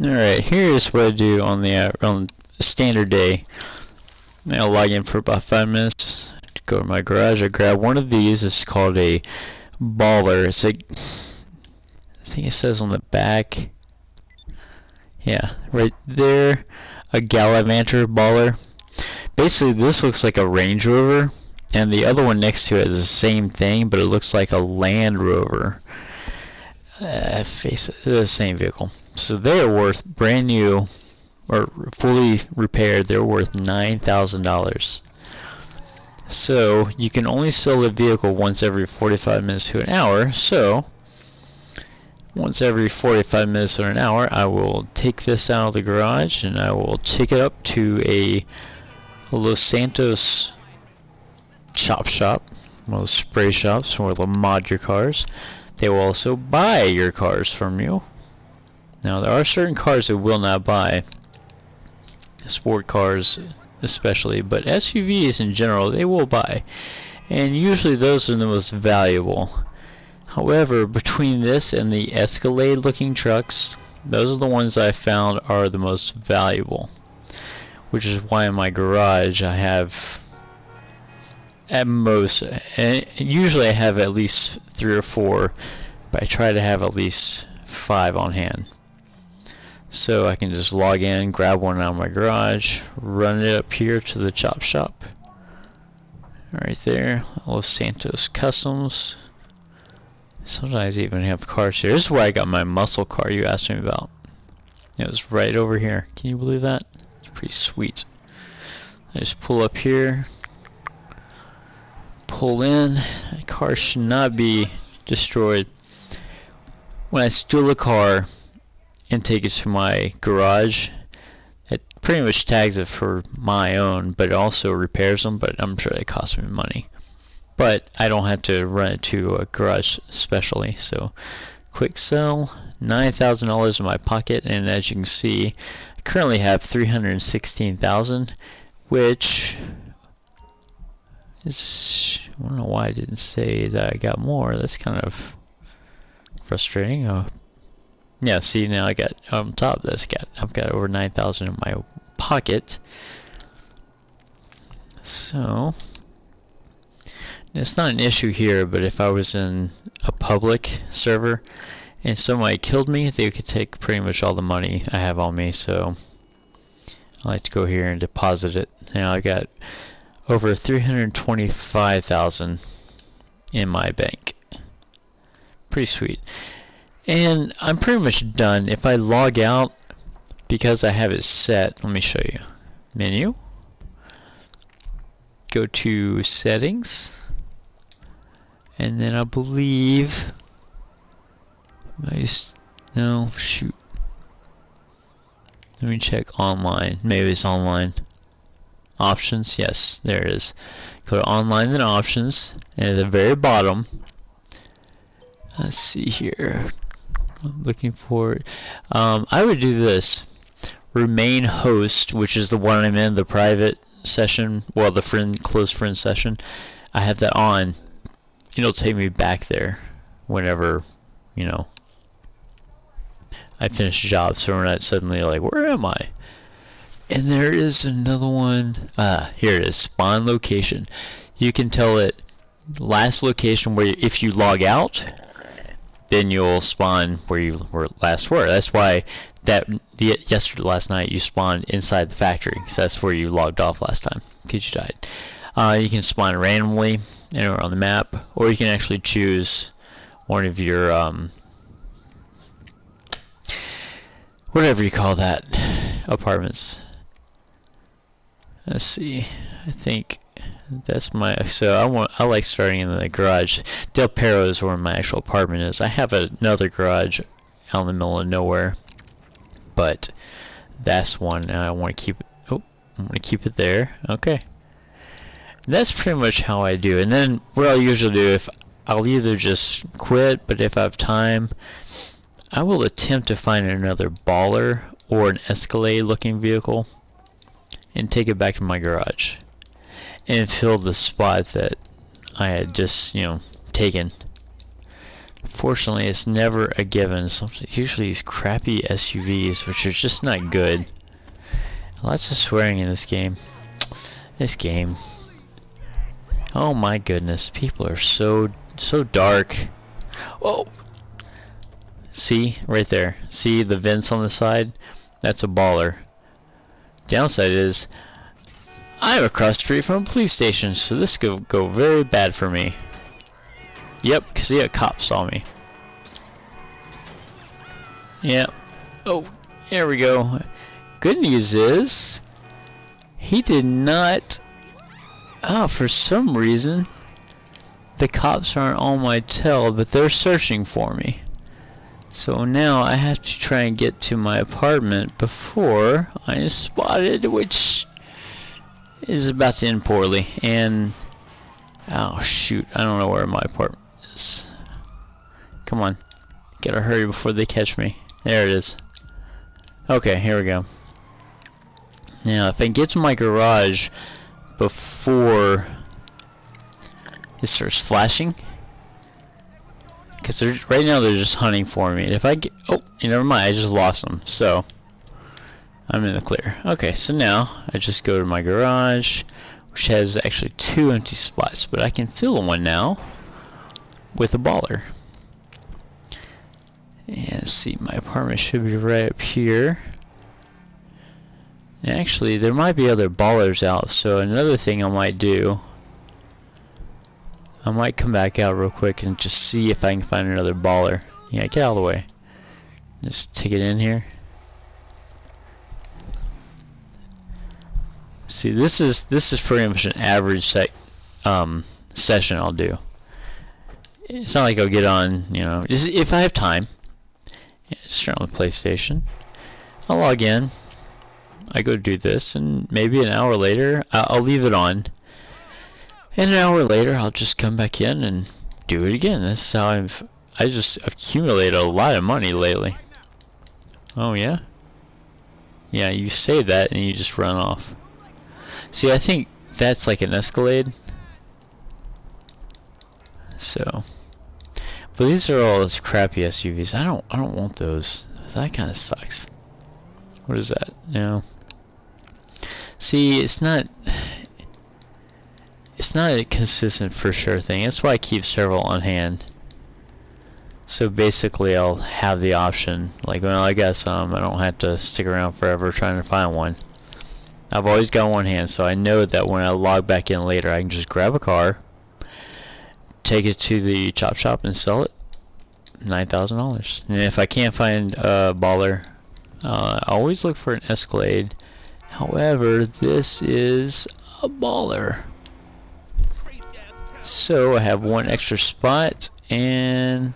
Alright, here's what I do on on a standard day. I'll log in for about 5 minutes. Go to my garage. I grab one of these. It's called a baller. It's like, I think it says on the back. Yeah, right there. A Gallivanter baller. Basically, this looks like a Range Rover, and the other one next to it is the same thing, but it looks like a Land Rover. Face it, it's the same vehicle. So they are worth brand new or fully repaired. They're worth $9,000. So you can only sell the vehicle once every 45 minutes to an hour. So once every 45 minutes or an hour, I will take this out of the garage and I will take it up to a Los Santos chop shop, one of those spray shops where they'll mod your cars. They will also buy your cars from you. Now there are certain cars they will not buy, sport cars especially, but SUVs in general they will buy, and usually those are the most valuable. However, between this and the Escalade looking trucks, those are the ones I found are the most valuable, which is why in my garage I have at most, and usually I have at least 3 or 4, but I try to have at least 5 on hand. So I can just log in, grab one out of my garage, run it up here to the chop shop. Right there, Los Santos Customs. Sometimes I even have cars here. This is where I got my muscle car you asked me about. It was right over here. Can you believe that? It's pretty sweet. I just pull up here, pull in. The car should not be destroyed. When I steal a car and take it to my garage, it pretty much tags it for my own, but it also repairs them, but I'm sure it costs me money. But I don't have to run it to a garage specially. So quick sell, $9,000 in my pocket, and as you can see, I currently have $316,000, which is, I don't know why I didn't say that I got more. That's kind of frustrating. Yeah, see, now I got on top of this, I've got over 9,000 in my pocket. So it's not an issue here, but if I was in a public server and somebody killed me, they could take pretty much all the money I have on me. So I like to go here and deposit it. Now I got over 325,000 in my bank. Pretty sweet. And I'm pretty much done. If I log out, because I have it set, let me show you. Menu. Go to settings. And then I believe, no, shoot. Let me check online. Maybe it's online. Options, yes, there it is. Go to online, then options, and at the very bottom, let's see here. I'm looking for it. I would do this. Remain host, which is the one I'm in, the private session, well, the close friend session. I have that on. It'll take me back there whenever, you know, I finish the job, so we're not suddenly like, where am I? And there is another one. Here it is, spawn location. You can tell it last location where if you log out, then you'll spawn where you last were. That's why last night you spawned inside the factory, because that's where you logged off last time, because you died. You can spawn randomly anywhere on the map, or you can actually choose one of your whatever you call that, apartments. Let's see. I think that's my. So I like starting in the garage. Del Perro is where my actual apartment is. I have another garage out in the middle of nowhere, but that's one, and I want to keep it. Oh, I'm gonna keep it there. Okay. That's pretty much how I do. And then what I'll usually do, if I'll either just quit, but if I have time, I will attempt to find another baller or an Escalade looking vehicle and take it back to my garage and fill the spot that I had just, taken. Fortunately, it's never a given. Usually these crappy SUVs, which are just not good. Lots of swearing in this game. Oh my goodness, people are so dark. Whoa! See, right there. See the vents on the side? That's a baller. Downside is, I'm across the street from a police station, so this could go very bad for me. Yep, because a cop saw me. Yep. Oh, there we go. Good news is, he did not... Oh, for some reason, the cops aren't on my tail, but they're searching for me. So now I have to try and get to my apartment before I am spotted, which is about to end poorly. And oh shoot, I don't know where my apartment is. Come on, gotta hurry before they catch me. There it is. Okay, here we go. Now if I get to my garage before it starts flashing, because right now they're just hunting for me. And if I get, oh, never mind, I just lost them, so I'm in the clear. Okay, so now I just go to my garage, which has actually 2 empty spots, but I can fill one now with a baller. And let's see, my apartment should be right up here. And actually, there might be other ballers out, so another thing I might do, I might come back out real quick and just see if I can find another baller. Yeah, get out of the way. Just take it in here. See, this is pretty much an average session I'll do. It's not like I'll get on, you know, just if I have time. Yeah, just turn on the PlayStation. I'll log in. I go do this, and maybe an hour later, I'll leave it on. And an hour later, I'll just come back in and do it again. That's how I just accumulated a lot of money lately. Oh yeah? Yeah, you say that and you just run off. See, I think that's like an Escalade. So, but these are all those crappy SUVs. I don't want those. That kind of sucks. What is that? No. See, it's not a consistent for sure thing. That's why I keep several on hand. So basically I'll have the option, like when I got some, I don't have to stick around forever trying to find one. I've always got one hand, so I know that when I log back in later, I can just grab a car, take it to the chop shop and sell it. $9,000. And if I can't find a baller, I always look for an Escalade. However, this is a baller. So I have one extra spot, and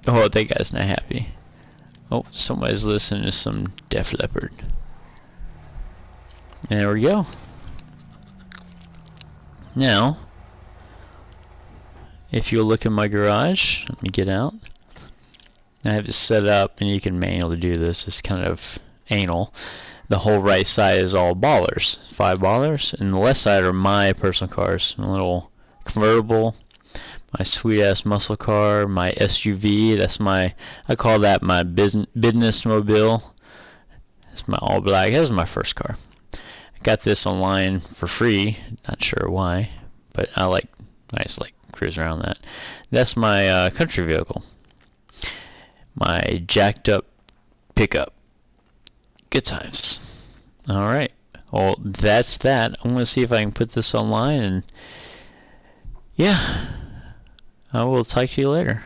oh, that guy's not happy. Oh, somebody's listening to some Def Leppard. And there we go. Now, if you look in my garage, let me get out. I have it set up, and you can manually do this. It's kind of anal. The whole right side is all ballers, 5 ballers, and the left side are my personal cars. My little convertible, my sweet ass muscle car, my SUV. That's my, I call that my business mobile. It's my all black. That's my first car. I got this online for free. Not sure why, but I just like cruise around that. That's my country vehicle. My jacked up pickup. Good times. Alright. Well, that's that. I'm going to see if I can put this online, and yeah, I will talk to you later.